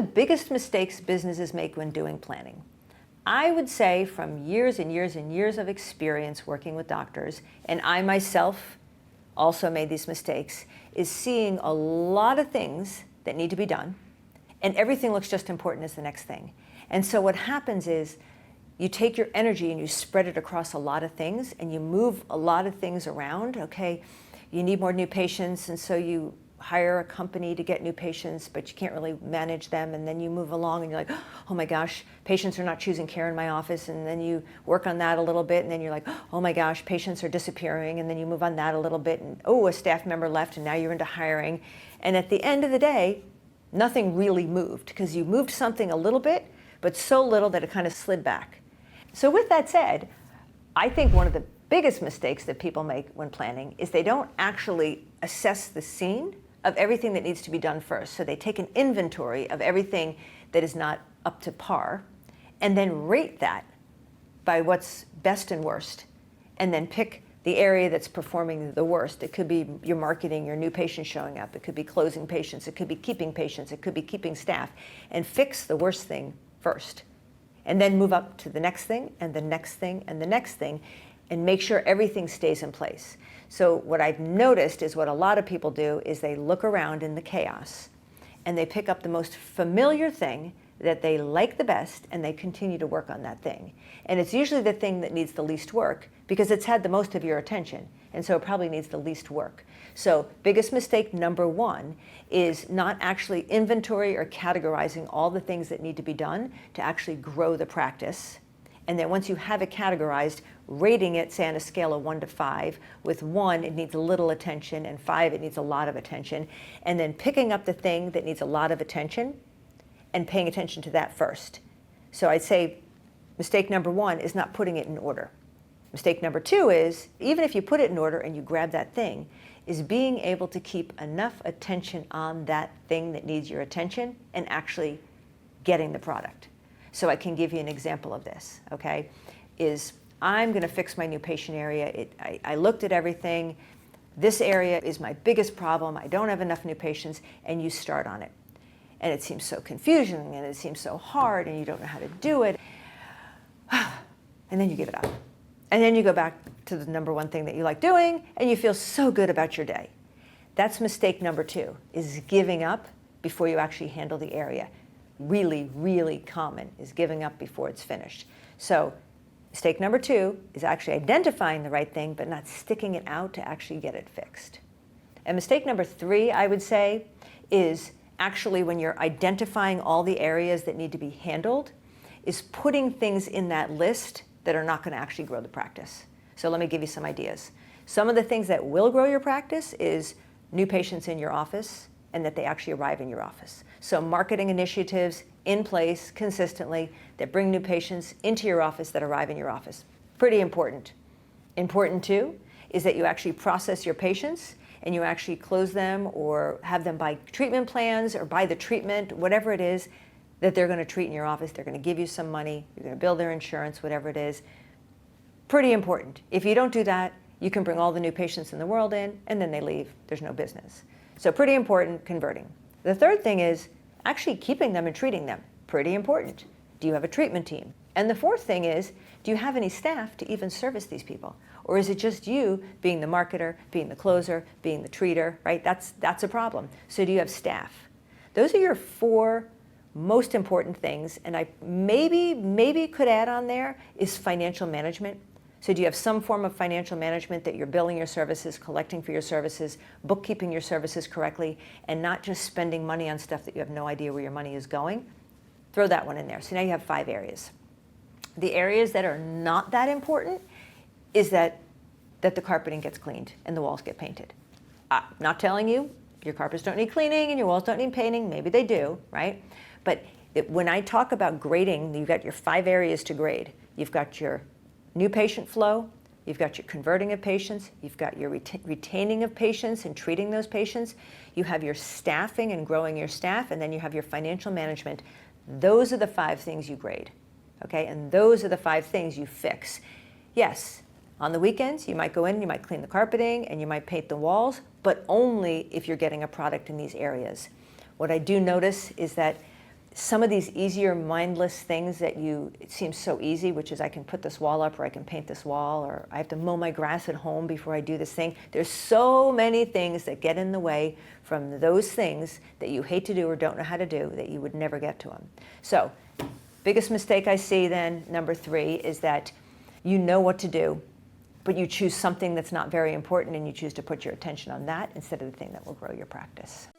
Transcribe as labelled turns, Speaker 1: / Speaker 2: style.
Speaker 1: the biggest mistakes businesses make when doing planning? I would say from years and years and years of experience working with doctors, and I myself also made these mistakes, is seeing a lot of things that need to be done, and everything looks just important as the next thing. And so what happens is you take your energy and you spread it across a lot of things, and you move a lot of things around. Okay, you need more new patients, and so you hire a company to get new patients, but you can't really manage them, and then you move along and you're like, oh my gosh, patients are not choosing care in my office, and then you work on that a little bit, and then you're like, oh my gosh, patients are disappearing, and then you move on that a little bit, and oh, a staff member left, and now you're into hiring. And at the end of the day, nothing really moved, because you moved something a little bit, but so little that it kind of slid back. So with that said, I think one of the biggest mistakes that people make when planning is they don't actually assess the scene of everything that needs to be done first. So they take an inventory of everything that is not up to par, and then rate that by what's best and worst, and then pick the area that's performing the worst. It could be your marketing, your new patients showing up. It could be closing patients. It could be keeping patients. It could be keeping staff. And fix the worst thing first. And then move up to the next thing, and the next thing, and the next thing, and make sure everything stays in place. So what I've noticed is what a lot of people do is they look around in the chaos, and they pick up the most familiar thing that they like the best, and they continue to work on that thing. And it's usually the thing that needs the least work because it's had the most of your attention, and so it probably needs the least work. So biggest mistake number one is not actually inventory or categorizing all the things that need to be done to actually grow the practice. And then once you have it categorized, rating it, say on a scale of 1 to 5, with 1, it needs a little attention, and 5, it needs a lot of attention. And then picking up the thing that needs a lot of attention and paying attention to that first. So I'd say mistake number 1 is not putting it in order. Mistake number 2 is, even if you put it in order and you grab that thing, is being able to keep enough attention on that thing that needs your attention and actually getting the product. So I can give you an example of this, okay? Is I'm gonna fix my new patient area. I looked at everything. This area is my biggest problem. I don't have enough new patients, and you start on it. And it seems so confusing, and it seems so hard, and you don't know how to do it. And then you give it up. And then you go back to the number 1 thing that you like doing, and you feel so good about your day. That's mistake number 2, is giving up before you actually handle the area. Really, really common is giving up before it's finished. So mistake number 2 is actually identifying the right thing, but not sticking it out to actually get it fixed. And mistake number 3, I would say, is actually when you're identifying all the areas that need to be handled, is putting things in that list that are not going to actually grow the practice. So let me give you some ideas. Some of the things that will grow your practice is new patients in your office, and that they actually arrive in your office. So marketing initiatives in place consistently that bring new patients into your office that arrive in your office. Pretty important. Important too is that you actually process your patients and you actually close them or have them buy treatment plans or buy the treatment, whatever it is that they're going to treat in your office. They're going to give you some money. You're going to bill their insurance, whatever it is. Pretty important. If you don't do that, you can bring all the new patients in the world in, and then they leave. There's no business. So pretty important, converting. The third thing is actually keeping them and treating them. Pretty important. Do you have a treatment team? And the fourth thing is, do you have any staff to even service these people? Or is it just you being the marketer, being the closer, being the treater, right? That's a problem. So do you have staff? Those are your 4 most important things. And I maybe could add on there is financial management. So do you have some form of financial management that you're billing your services, collecting for your services, bookkeeping your services correctly, and not just spending money on stuff that you have no idea where your money is going? Throw that one in there. So now you have 5 areas. The areas that are not that important is that the carpeting gets cleaned and the walls get painted. I'm not telling you your carpets don't need cleaning and your walls don't need painting. Maybe they do, right? But when I talk about grading, you've got your 5 areas to grade. You've got your new patient flow, you've got your converting of patients, you've got your retaining of patients and treating those patients, you have your staffing and growing your staff, and then you have your financial management. Those are the 5 things you grade, okay? And those are the 5 things you fix. Yes, on the weekends, you might go in, you might clean the carpeting, and you might paint the walls, but only if you're getting a product in these areas. What I do notice is that some of these easier mindless things that it seems so easy, which is I can put this wall up, or I can paint this wall, or I have to mow my grass at home before I do this thing. There's so many things that get in the way from those things that you hate to do or don't know how to do that you would never get to them. So biggest mistake I see then, number 3, is that you know what to do, but you choose something that's not very important and you choose to put your attention on that instead of the thing that will grow your practice.